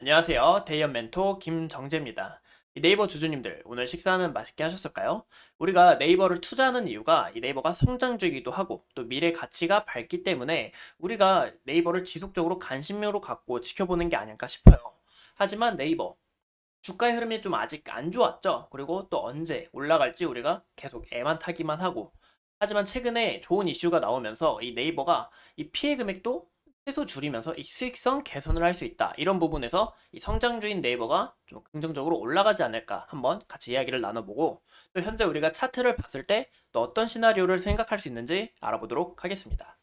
안녕하세요. 대이언 멘토 김정재입니다. 이 네이버 주주님들, 오늘 식사는 맛있게 하셨을까요? 우리가 네이버를 투자하는 이유가 이 네이버가 성장주이기도 하고 또 미래 가치가 밝기 때문에 우리가 네이버를 지속적으로 관심으로 갖고 지켜보는 게 아닐까 싶어요. 하지만 네이버 주가의 흐름이 좀 아직 안 좋았죠. 그리고 또 언제 올라갈지 우리가 계속 애만 타기만 하고. 하지만 최근에 좋은 이슈가 나오면서 이 네이버가 이 피해 금액도 최소 줄이면서 이 수익성 개선을 할 수 있다. 이런 부분에서 이 성장주인 네이버가 좀 긍정적으로 올라가지 않을까 한번 같이 이야기를 나눠보고, 또 현재 우리가 차트를 봤을 때 또 어떤 시나리오를 생각할 수 있는지 알아보도록 하겠습니다.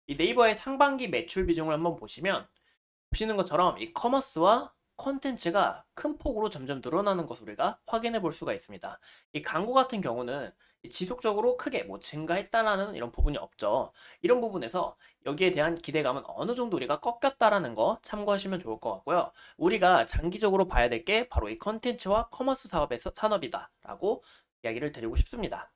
이 네이버의 상반기 매출 비중을 한번 보시는 것처럼 이 커머스와 콘텐츠가 큰 폭으로 점점 늘어나는 것을 우리가 확인해 볼 수가 있습니다. 이 광고 같은 경우는 지속적으로 크게 뭐 증가했다라는 이런 부분이 없죠. 이런 부분에서 여기에 대한 기대감은 어느 정도 우리가 꺾였다라는 거 참고하시면 좋을 것 같고요. 우리가 장기적으로 봐야 될 게 바로 이 콘텐츠와 커머스 사업에서 산업이다라고 이야기를 드리고 싶습니다.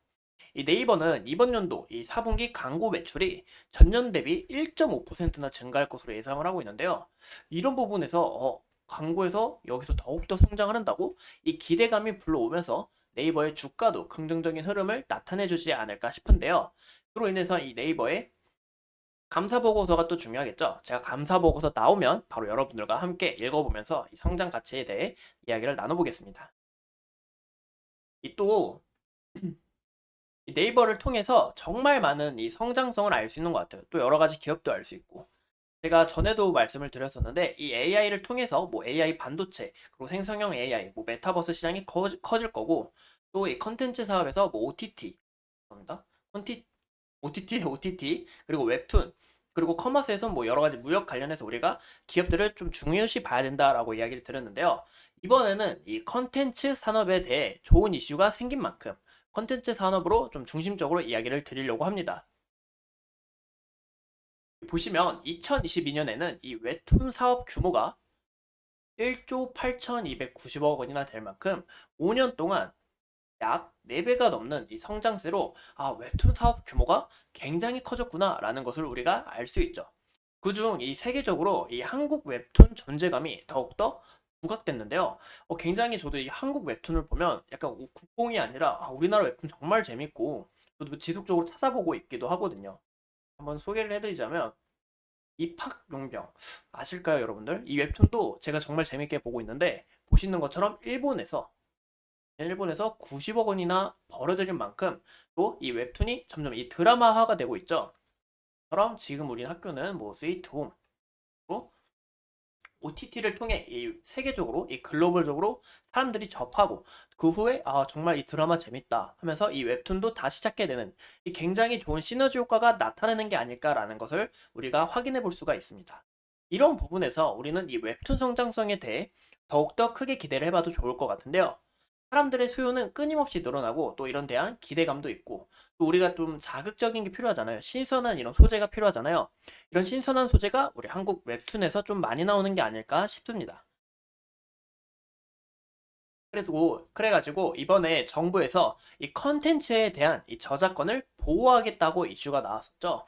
이 네이버는 이번 연도 이 4분기 광고 매출이 전년 대비 1.5%나 증가할 것으로 예상을 하고 있는데요. 이런 부분에서 광고에서 여기서 더욱더 성장을 한다고 이 기대감이 불러오면서 네이버의 주가도 긍정적인 흐름을 나타내 주지 않을까 싶은데요. 그로 인해서 이 네이버의 감사 보고서가 또 중요하겠죠. 제가 감사 보고서 나오면 바로 여러분들과 함께 읽어보면서 이 성장 가치에 대해 이야기를 나눠보겠습니다. 이또 이 네이버를 통해서 정말 많은 이 성장성을 알 수 있는 것 같아요. 또 여러 가지 기업도 알 수 있고. 제가 전에도 말씀을 드렸었는데 이 AI를 통해서 뭐 AI 반도체 그리고 생성형 AI, 뭐 메타버스 시장이 커질 거고, 또 이 컨텐츠 사업에서 뭐 OTT, 죄송합니다. OTT 그리고 웹툰 그리고 커머스에서 뭐 여러 가지 무역 관련해서 우리가 기업들을 좀 중요시 봐야 된다라고 이야기를 드렸는데요. 이번에는 이 컨텐츠 산업에 대해 좋은 이슈가 생긴 만큼 컨텐츠 산업으로 좀 중심적으로 이야기를 드리려고 합니다. 보시면 2022년에는 이 웹툰 사업 규모가 1조 8,290억 원이나 될 만큼 5년 동안 약 4배가 넘는 이 성장세로 웹툰 사업 규모가 굉장히 커졌구나라는 것을 우리가 알 수 있죠. 그중 이 세계적으로 이 한국 웹툰 존재감이 더욱더 부각됐는데요. 굉장히 저도 이 한국 웹툰을 보면 약간 국뽕이 아니라 우리나라 웹툰 정말 재밌고 저도 지속적으로 찾아보고 있기도 하거든요. 한번 소개를 해드리자면 입학용병 아실까요, 여러분들? 이 웹툰도 제가 정말 재밌게 보고 있는데 보시는 것처럼 일본에서 90억 원이나 벌어들인 만큼 또 이 웹툰이 점점 이 드라마화가 되고 있죠. 그럼 지금 우리 학교는 뭐 스위트홈, OTT를 통해 이 세계적으로 이 글로벌적으로 사람들이 접하고 그 후에 정말 이 드라마 재밌다 하면서 이 웹툰도 다시 찾게 되는 이 굉장히 좋은 시너지 효과가 나타나는 게 아닐까라는 것을 우리가 확인해 볼 수가 있습니다. 이런 부분에서 우리는 이 웹툰 성장성에 대해 더욱더 크게 기대를 해봐도 좋을 것 같은데요. 사람들의 수요는 끊임없이 늘어나고 또 이런 대한 기대감도 있고, 또 우리가 좀 자극적인 게 필요하잖아요. 신선한 이런 소재가 필요하잖아요. 이런 신선한 소재가 우리 한국 웹툰에서 좀 많이 나오는 게 아닐까 싶습니다. 그래가지고 이번에 정부에서 이 컨텐츠에 대한 이 저작권을 보호하겠다고 이슈가 나왔었죠.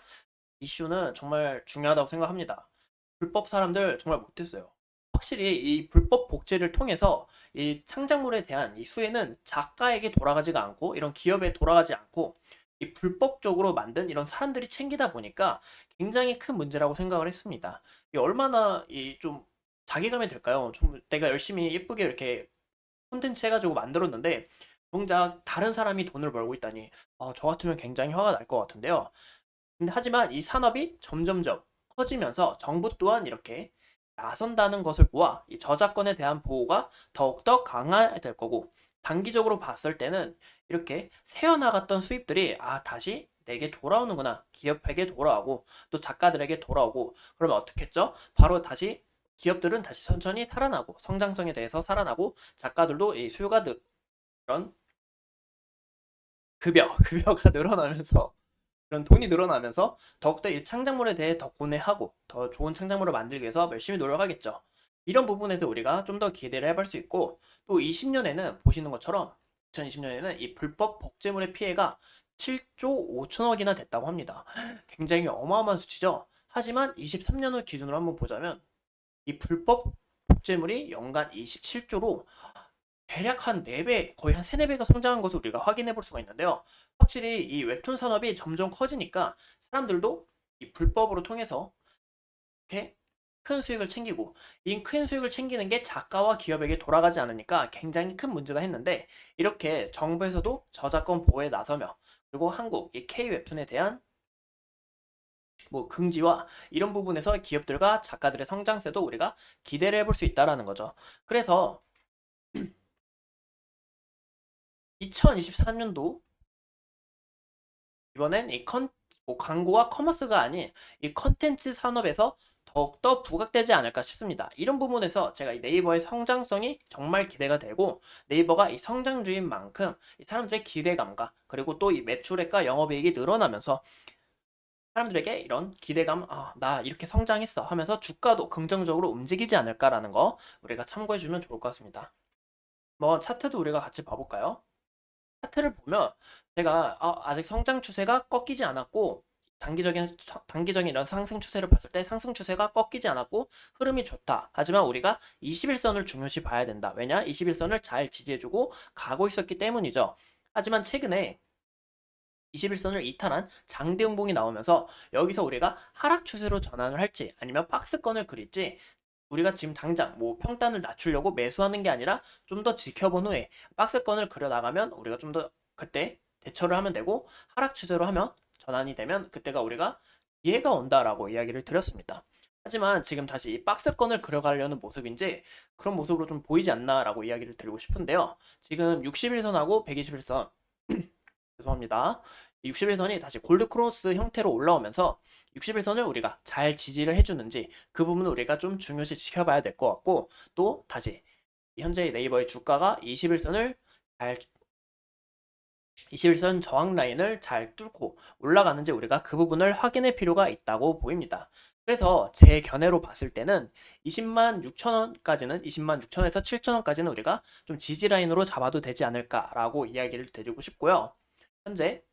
이슈는 정말 중요하다고 생각합니다. 불법 사람들 정말 못했어요. 확실히 이 불법 복제를 통해서 이 창작물에 대한 이 수혜는 작가에게 돌아가지가 않고 이런 기업에 돌아가지 않고 이 불법적으로 만든 이런 사람들이 챙기다 보니까 굉장히 큰 문제라고 생각을 했습니다. 이 얼마나 이 좀 자괴감이 들까요? 좀 내가 열심히 예쁘게 이렇게 콘텐츠 해가지고 만들었는데 정작 다른 사람이 돈을 벌고 있다니, 저 같으면 굉장히 화가 날 것 같은데요. 근데 하지만 이 산업이 점점점 커지면서 정부 또한 이렇게 나선다는 것을 보아 이 저작권에 대한 보호가 더욱더 강화될 거고, 단기적으로 봤을 때는 이렇게 새어나갔던 수입들이 다시 내게 돌아오는구나, 기업에게 돌아오고 또 작가들에게 돌아오고, 그러면 어떻겠죠? 바로 다시 기업들은 다시 천천히 살아나고 성장성에 대해서 살아나고 작가들도 이 수요가 그런 급여가 늘어나면서 그런 돈이 늘어나면서 더욱더 이 창작물에 대해 더 고뇌하고 더 좋은 창작물을 만들기 위해서 열심히 노력하겠죠. 이런 부분에서 우리가 좀 더 기대를 해볼 수 있고, 또 20년에는 보시는 것처럼 2020년에는 이 불법 복제물의 피해가 7조 5천억이나 됐다고 합니다. 굉장히 어마어마한 수치죠. 하지만 23년을 기준으로 한번 보자면 이 불법 복제물이 연간 27조로 대략 한 4배, 거의 한 3, 4배가 성장한 것을 우리가 확인해 볼 수가 있는데요. 확실히 이 웹툰 산업이 점점 커지니까 사람들도 이 불법으로 통해서 이렇게 큰 수익을 챙기고, 이 큰 수익을 챙기는 게 작가와 기업에게 돌아가지 않으니까 굉장히 큰 문제다 했는데, 이렇게 정부에서도 저작권 보호에 나서며, 그리고 한국 이 K 웹툰에 대한 뭐 긍지와 이런 부분에서 기업들과 작가들의 성장세도 우리가 기대를 해볼 수 있다라는 거죠. 그래서 2024년도 이번엔 뭐 광고와 커머스가 아닌 이 컨텐츠 산업에서 더욱더 부각되지 않을까 싶습니다. 이런 부분에서 제가 이 네이버의 성장성이 정말 기대가 되고, 네이버가 이 성장주인 만큼 이 사람들의 기대감과 그리고 또 이 매출액과 영업이익이 늘어나면서 사람들에게 이런 기대감, 나 이렇게 성장했어 하면서 주가도 긍정적으로 움직이지 않을까라는 거 우리가 참고해주면 좋을 것 같습니다. 뭐 차트도 우리가 같이 봐볼까요? 차트를 보면 제가 아직 성장 추세가 꺾이지 않았고, 단기적인 이런 상승 추세를 봤을 때 상승 추세가 꺾이지 않았고 흐름이 좋다. 하지만 우리가 21선을 중요시 봐야 된다. 왜냐? 21선을 잘 지지해주고 가고 있었기 때문이죠. 하지만 최근에 21선을 이탈한 장대음봉이 나오면서 여기서 우리가 하락 추세로 전환을 할지 아니면 박스권을 그릴지, 우리가 지금 당장 뭐 평단을 낮추려고 매수하는 게 아니라 좀 더 지켜본 후에 박스권을 그려 나가면 우리가 좀 더 그때 대처를 하면 되고, 하락 추세로 하면 전환이 되면 그때가 우리가 기회가 온다라고 이야기를 드렸습니다. 하지만 지금 다시 이 박스권을 그려가려는 모습인지 그런 모습으로 좀 보이지 않나라고 이야기를 드리고 싶은데요. 지금 61선하고 121선 죄송합니다. 61선이 다시 골드 크로스 형태로 올라오면서 61선을 우리가 잘 지지를 해주는지 그 부분을 우리가 좀 중요시 지켜봐야 될 것 같고, 또 다시 현재 네이버의 주가가 21선 저항 라인을 잘 뚫고 올라가는지 우리가 그 부분을 확인할 필요가 있다고 보입니다. 그래서 제 견해로 봤을 때는 20만 6천원까지는 20만 6천원에서 7천원까지는 우리가 좀 지지 라인으로 잡아도 되지 않을까라고 이야기를 드리고 싶고요. 현재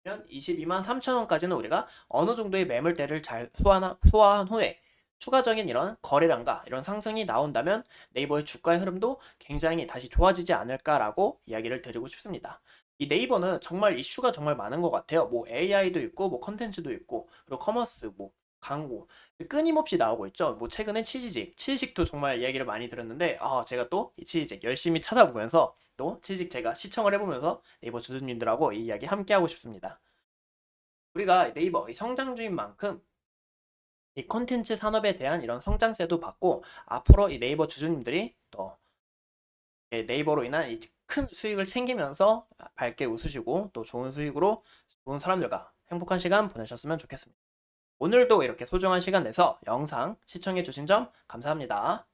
22만 3천원까지는 우리가 어느 정도의 매물대를 잘 소화한 후에 추가적인 이런 거래량과 이런 상승이 나온다면 네이버의 주가의 흐름도 굉장히 다시 좋아지지 않을까라고 이야기를 드리고 싶습니다. 이 네이버는 정말 이슈가 정말 많은 것 같아요. 뭐 AI도 있고, 뭐 컨텐츠도 있고, 그리고 커머스, 뭐 광고 끊임없이 나오고 있죠. 뭐 최근엔 치지직도 정말 이야기를 많이 들었는데, 제가 또 이 치지직 열심히 찾아보면서 또 치지직 제가 시청을 해보면서 네이버 주주님들하고 이 이야기 함께 하고 싶습니다. 우리가 네이버 이 성장주인 만큼 이 콘텐츠 산업에 대한 이런 성장세도 받고, 앞으로 이 네이버 주주님들이 또 네이버로 인한 이 큰 수익을 챙기면서 밝게 웃으시고 또 좋은 수익으로 좋은 사람들과 행복한 시간 보내셨으면 좋겠습니다. 오늘도 이렇게 소중한 시간 내서 영상 시청해 주신 점 감사합니다.